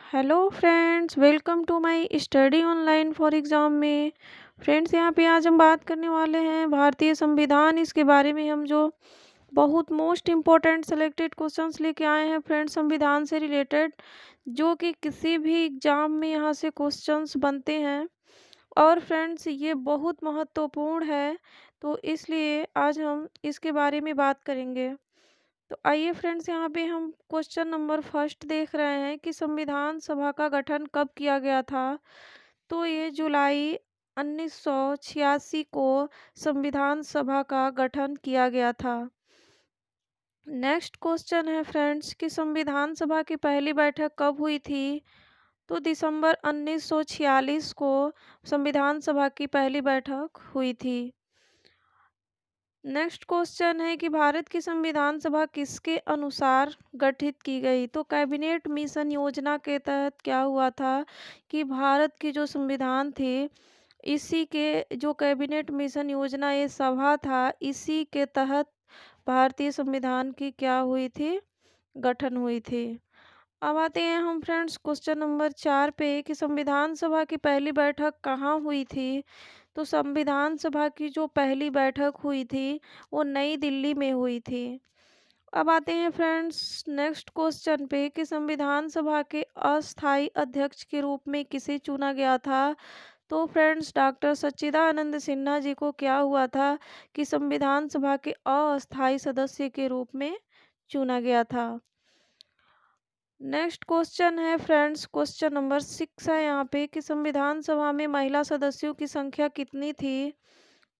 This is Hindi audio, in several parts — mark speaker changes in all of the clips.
Speaker 1: Hello friends, welcome to my study online for exam में। फ्रेंड्स, यहाँ पे आज हम बात करने वाले हैं भारतीय संविधान। इसके बारे में हम जो बहुत मोस्ट इम्पोर्टेंट सेलेक्टेड क्वेश्चंस लेके आए हैं फ्रेंड्स, संविधान से रिलेटेड, जो कि किसी भी एग्ज़ाम में यहाँ से क्वेश्चंस बनते हैं। और फ्रेंड्स, ये बहुत महत्वपूर्ण है, तो इसलिए आज हम इसके बारे में बात करेंगे। तो आइए फ्रेंड्स, यहाँ पे हम क्वेश्चन नंबर फर्स्ट देख रहे हैं कि संविधान सभा का गठन कब किया गया था। तो ये जुलाई 1986 को संविधान सभा का गठन किया गया था। नेक्स्ट क्वेश्चन है फ्रेंड्स कि संविधान सभा की पहली बैठक कब हुई थी। तो दिसंबर 1946 को संविधान सभा की पहली बैठक हुई थी। नेक्स्ट क्वेश्चन है कि भारत की संविधान सभा किसके अनुसार गठित की गई। तो कैबिनेट मिशन योजना के तहत क्या हुआ था कि भारत की जो संविधान थे, इसी के जो कैबिनेट मिशन योजना ये सभा था, इसी के तहत भारतीय संविधान की क्या हुई थी, गठन हुई थी। अब आते हैं हम फ्रेंड्स क्वेश्चन नंबर 4 पे कि संविधान सभा की पहली बैठक कहाँ हुई थी। तो संविधान सभा की जो पहली बैठक हुई थी वो नई दिल्ली में हुई थी। अब आते हैं फ्रेंड्स नेक्स्ट क्वेश्चन पे कि संविधान सभा के अस्थायी अध्यक्ष के रूप में किसे चुना गया था। तो फ्रेंड्स डॉक्टर सच्चिदानंद सिन्हा जी को क्या हुआ था कि संविधान सभा के अस्थायी सदस्य के रूप में चुना गया था। नेक्स्ट क्वेश्चन है फ्रेंड्स, क्वेश्चन नंबर 6 है यहाँ पे कि संविधान सभा में महिला सदस्यों की संख्या कितनी थी।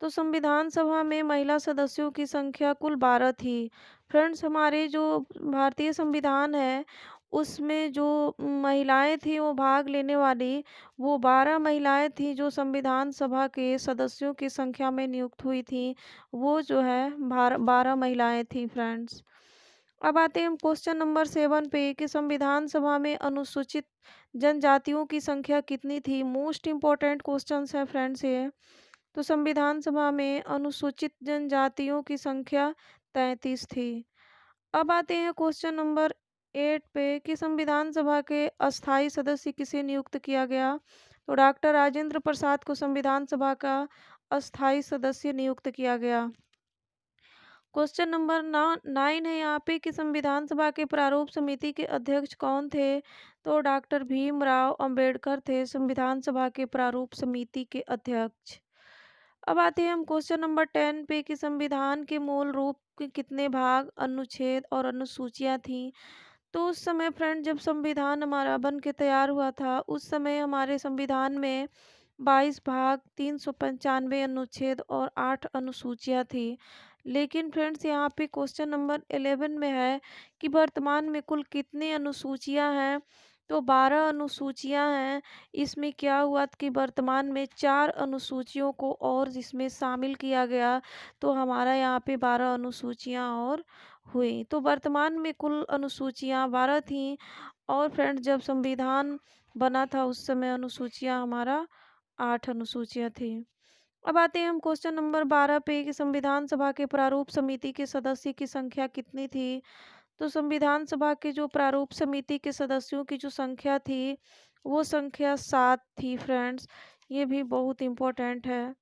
Speaker 1: तो संविधान सभा में महिला सदस्यों की संख्या कुल 12 थी। फ्रेंड्स, हमारे जो भारतीय संविधान है उसमें जो महिलाएं थी वो भाग लेने वाली, वो 12 महिलाएं थी जो संविधान सभा के सदस्यों की संख्या में नियुक्त हुई थी। वो जो है 12 महिलाएं थी फ्रेंड्स। अब आते हैं हम क्वेश्चन नंबर 7 पे कि संविधान सभा में अनुसूचित जनजातियों की संख्या कितनी थी। मोस्ट इम्पोर्टेंट क्वेश्चंस है फ्रेंड्स ये। तो संविधान सभा में अनुसूचित जनजातियों की संख्या 33 थी। अब आते हैं क्वेश्चन नंबर 8 पे कि संविधान सभा के अस्थायी सदस्य किसे नियुक्त किया गया। तो डॉक्टर राजेंद्र प्रसाद को संविधान सभा का अस्थायी सदस्य नियुक्त किया गया। क्वेश्चन नंबर 9 है यहाँ पे कि संविधान सभा के प्रारूप समिति के अध्यक्ष कौन थे। तो डॉक्टर भीमराव अंबेडकर थे संविधान सभा के प्रारूप समिति के अध्यक्ष। अब आते हैं हम क्वेश्चन नंबर 10 पे कि संविधान के मूल रूप के कितने भाग, अनुच्छेद और अनुसूचियां थीं। तो उस समय फ्रेंड जब संविधान हमारा बन के तैयार हुआ था, उस समय हमारे संविधान में 22 भाग, 395 अनुच्छेद और 8 अनुसूचियां थी। लेकिन फ्रेंड्स यहाँ पे क्वेश्चन नंबर 11 में है कि वर्तमान में कुल कितनी अनुसूचियां हैं। तो 12 अनुसूचियां हैं। इसमें क्या हुआ कि वर्तमान में 4 अनुसूचियों को और इसमें शामिल किया गया, तो हमारा यहाँ पे 12 अनुसूचियां और हुई। तो वर्तमान में कुल अनुसूचियां 12 थीं। और फ्रेंड्स जब संविधान बना था उस समय अनुसूचियां हमारा 8 अनुसूचियां थी। अब आते हैं हम क्वेश्चन नंबर 12 पे कि संविधान सभा के प्रारूप समिति के सदस्य की संख्या कितनी थी। तो संविधान सभा के जो प्रारूप समिति के सदस्यों की जो संख्या थी वो संख्या 7 थी फ्रेंड्स। ये भी बहुत इम्पोर्टेंट है।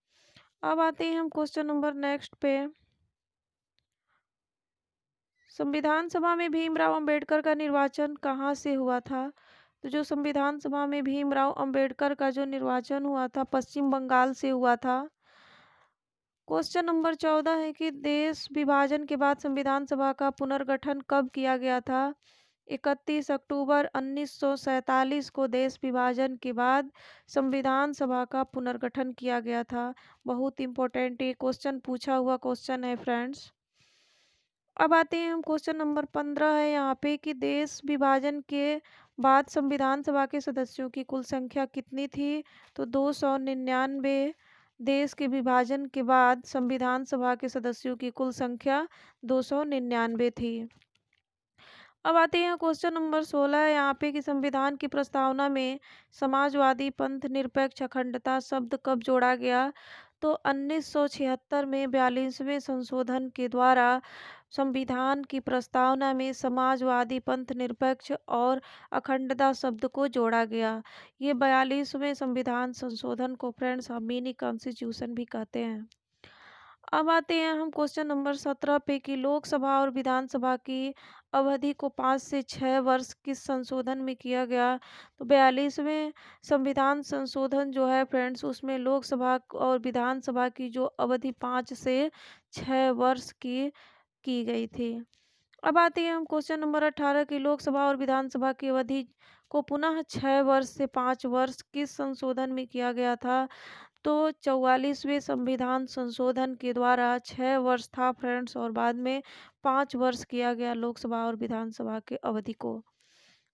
Speaker 1: अब आते हैं हम क्वेश्चन नंबर नेक्स्ट पे। संविधान सभा में भीमराव अंबेडकर का निर्वाचन कहाँ से हुआ था। तो जो संविधान सभा में भीमराव अंबेडकर का जो निर्वाचन हुआ था पश्चिम बंगाल से हुआ था। क्वेश्चन नंबर 14 है कि देश विभाजन के बाद संविधान सभा का पुनर्गठन कब किया गया था। 31 अक्टूबर 1947 को देश विभाजन के बाद संविधान सभा का पुनर्गठन किया गया था। बहुत इम्पोर्टेंट ये क्वेश्चन पूछा हुआ क्वेश्चन है फ्रेंड्स। अब आते हैं हम क्वेश्चन नंबर 15 है यहाँ पे कि देश विभाजन के बाद संविधान सभा के सदस्यों की कुल संख्या कितनी थी। तो 299। देश के विभाजन के बाद संविधान सभा के सदस्यों की कुल संख्या 299 थी। अब आते हैं क्वेश्चन नंबर 16 यहाँ पे कि संविधान की प्रस्तावना में समाजवादी पंथ निरपेक्ष अखंडता शब्द कब जोड़ा गया। तो 1976 में 42वें संशोधन के द्वारा संविधान की प्रस्तावना में समाजवादी, पंथ निरपेक्ष और अखंडता शब्द को जोड़ा गया। ये 42वें संविधान संशोधन को फ्रेंड्स हम मिनी कॉन्स्टिट्यूशन भी कहते हैं। अब आते हैं हम क्वेश्चन नंबर 17 पे कि लोकसभा और विधानसभा की अवधि को 5 से 6 वर्ष किस संशोधन में किया गया। तो 42वें संविधान संशोधन जो है फ्रेंड्स, उसमें लोकसभा और विधानसभा की जो अवधि 5 से 6 वर्ष की गई थी। अब आते हैं हम क्वेश्चन नंबर 18 की लोकसभा और विधानसभा की अवधि को पुनः 6 वर्ष से 5 वर्ष किस संशोधन में किया गया था। तो 44वें संविधान संशोधन के द्वारा 6 वर्ष था फ्रेंड्स, और बाद में 5 वर्ष किया गया लोकसभा और विधानसभा के अवधि को।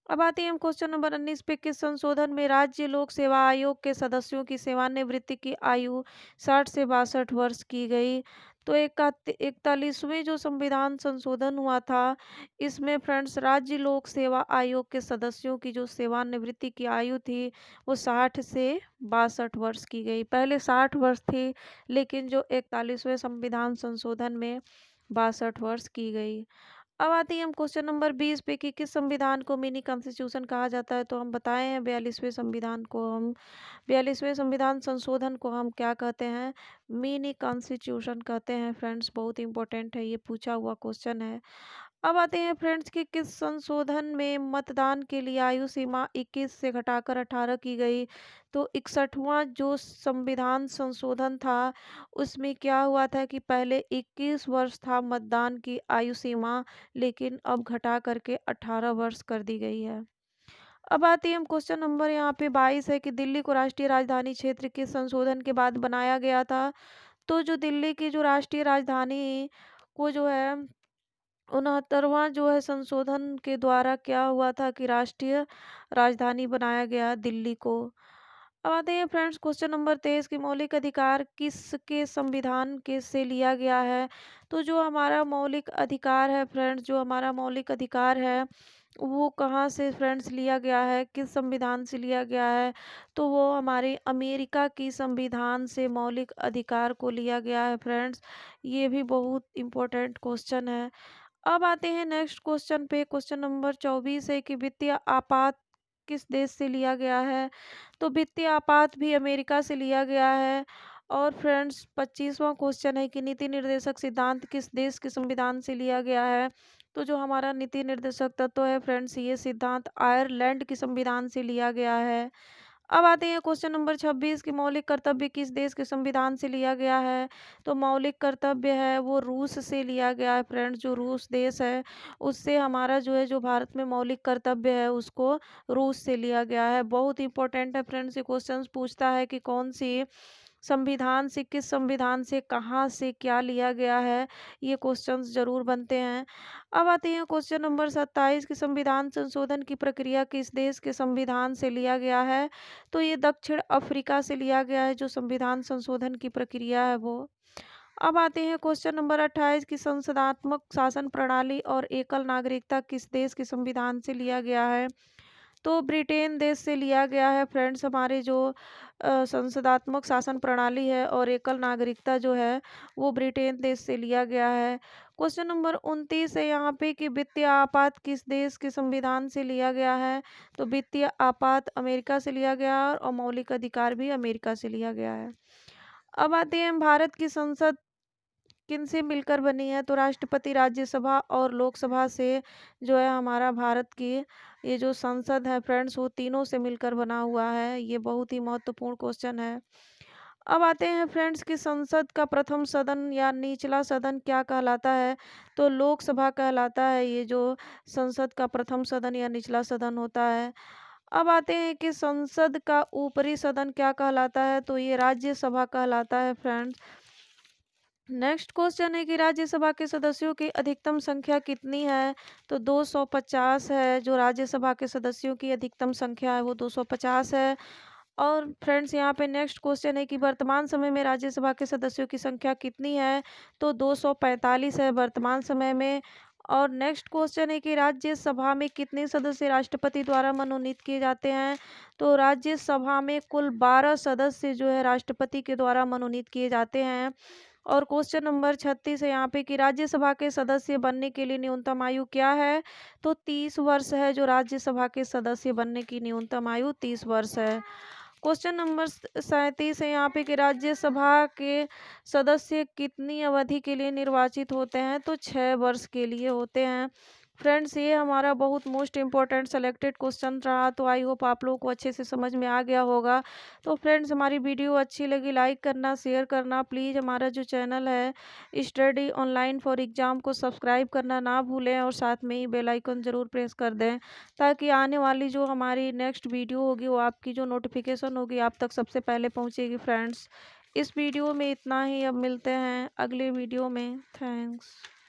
Speaker 1: अब आते हैं हम क्वेश्चन नंबर 19 पे, किस संशोधन में राज्य लोक सेवा आयोग के सदस्यों की सेवानिवृत्ति की आयु 60 से 62 वर्ष की गई। तो 41वें जो संविधान संशोधन हुआ था, इसमें फ्रेंड्स राज्य लोक सेवा आयोग के सदस्यों की जो सेवानिवृत्ति की आयु थी वो 60 से 62 वर्ष की गई। पहले 60 वर्ष थी, लेकिन जो 41वें संविधान संशोधन में 62 वर्ष की गई। अब आती है हम क्वेश्चन नंबर 20 पे कि किस संविधान को मिनी कॉन्स्टिट्यूशन कहा जाता है। तो हम बताए हैं 42वें संविधान संशोधन को हम क्या कहते हैं, मिनी कॉन्स्टिट्यूशन कहते हैं फ्रेंड्स। बहुत इंपॉर्टेंट है, ये पूछा हुआ क्वेश्चन है। अब आते हैं फ्रेंड्स कि किस संशोधन में मतदान के लिए आयु सीमा 21 से घटाकर 18 की गई। तो 61वां जो संविधान संशोधन था, उसमें क्या हुआ था कि पहले 21 वर्ष था मतदान की आयु सीमा, लेकिन अब घटा करके 18 वर्ष कर दी गई है। अब आती है हम क्वेश्चन नंबर यहाँ पे 22 है कि दिल्ली को राष्ट्रीय राजधानी क्षेत्र के संशोधन के बाद बनाया गया था। तो जो दिल्ली की जो राष्ट्रीय राजधानी को जो है 69वां जो है संशोधन के द्वारा क्या हुआ था कि राष्ट्रीय राजधानी बनाया गया दिल्ली को। अब आते हैं फ्रेंड्स क्वेश्चन नंबर 23 की मौलिक अधिकार किसके संविधान के से लिया गया है। तो जो हमारा मौलिक अधिकार है फ्रेंड्स, जो हमारा मौलिक अधिकार है वो कहाँ से फ्रेंड्स लिया गया है, किस संविधान से लिया गया है। तो वो हमारे अमेरिका की संविधान से मौलिक अधिकार को लिया गया है फ्रेंड्स। ये भी बहुत इम्पोर्टेंट क्वेश्चन है। अब आते हैं नेक्स्ट क्वेश्चन पे, क्वेश्चन नंबर 24 है कि वित्तीय आपात किस देश से लिया गया है। तो वित्तीय आपात भी अमेरिका से लिया गया है। और फ्रेंड्स 25वां क्वेश्चन है कि नीति निर्देशक सिद्धांत किस देश के संविधान से लिया गया है। तो जो हमारा नीति निर्देशक तत्व है फ्रेंड्स, ये सिद्धांत आयरलैंड के संविधान से लिया गया है। अब आते हैं क्वेश्चन नंबर 26 की मौलिक कर्तव्य किस देश के संविधान से लिया गया है। तो मौलिक कर्तव्य है वो रूस से लिया गया है फ्रेंड्स। जो रूस देश है उससे हमारा जो है जो भारत में मौलिक कर्तव्य है उसको रूस से लिया गया है। बहुत इंपॉर्टेंट है फ्रेंड्स, ये क्वेश्चन पूछता है कि कौन सी संविधान से, किस संविधान से, कहाँ से क्या लिया गया है, ये क्वेश्चंस जरूर बनते हैं। अब आते हैं क्वेश्चन नंबर 27 की संविधान संशोधन की प्रक्रिया किस देश के संविधान से लिया गया है। तो ये दक्षिण अफ्रीका से लिया गया है जो संविधान संशोधन की प्रक्रिया है वो। अब आते हैं क्वेश्चन नंबर 28 की संसदात्मक शासन प्रणाली और एकल नागरिकता किस देश के संविधान से लिया गया है। तो ब्रिटेन देश से लिया गया है फ्रेंड्स। हमारे जो संसदात्मक शासन प्रणाली है और एकल नागरिकता जो है वो ब्रिटेन देश से लिया गया है। क्वेश्चन नंबर 29 है यहाँ पे कि वित्तीय आपात किस देश के संविधान से लिया गया है। तो वित्तीय आपात अमेरिका से लिया गया है और मौलिक अधिकार भी अमेरिका से लिया गया है। अब आते हैं भारत की संसद किनसे मिलकर बनी है। तो राष्ट्रपति, राज्यसभा और लोकसभा से जो है हमारा भारत की ये जो संसद है फ्रेंड्स वो तीनों से मिलकर बना हुआ है। ये बहुत ही महत्वपूर्ण क्वेश्चन है। अब आते हैं फ्रेंड्स कि संसद का प्रथम सदन या निचला सदन क्या कहलाता है। तो लोकसभा कहलाता है ये जो संसद का प्रथम सदन या निचला सदन होता है। अब आते हैं कि संसद का ऊपरी सदन क्या कहलाता है। तो ये राज्यसभा कहलाता है फ्रेंड्स। नेक्स्ट क्वेश्चन है कि राज्यसभा के सदस्यों की अधिकतम संख्या कितनी है। तो 250 है। जो राज्यसभा के सदस्यों की अधिकतम संख्या है वो 250 है। और फ्रेंड्स यहाँ पे नेक्स्ट क्वेश्चन है कि वर्तमान समय में राज्यसभा के सदस्यों की संख्या कितनी है। तो 245 है वर्तमान समय में। और नेक्स्ट क्वेश्चन है कि राज्यसभा में कितने सदस्य राष्ट्रपति द्वारा मनोनीत किए जाते हैं। तो राज्यसभा में कुल 12 सदस्य जो है राष्ट्रपति के द्वारा मनोनीत किए जाते हैं। और क्वेश्चन नंबर 36 है यहाँ पे कि राज्यसभा के सदस्य बनने के लिए न्यूनतम आयु क्या है? तो 30 वर्ष है, जो राज्यसभा के सदस्य बनने की न्यूनतम आयु 30 वर्ष है। क्वेश्चन नंबर 37 है यहाँ पे कि राज्यसभा के सदस्य कितनी अवधि के लिए निर्वाचित होते हैं? तो 6 वर्ष के लिए होते हैं। फ्रेंड्स, ये हमारा बहुत मोस्ट इम्पोर्टेंट सेलेक्टेड क्वेश्चन रहा, तो आई होप आप लोगों को अच्छे से समझ में आ गया होगा। तो फ्रेंड्स, हमारी वीडियो अच्छी लगी लाइक करना, शेयर करना, प्लीज़ हमारा जो चैनल है स्टडी ऑनलाइन फॉर एग्ज़ाम को सब्सक्राइब करना ना भूलें और साथ में ही बेल आइकन ज़रूर प्रेस कर दें, ताकि आने वाली जो हमारी नेक्स्ट वीडियो होगी वो आपकी जो नोटिफिकेशन होगी आप तक सबसे पहले पहुंचेगी। फ्रेंड्स, इस वीडियो में इतना ही, अब मिलते हैं अगले वीडियो में। थैंक्स।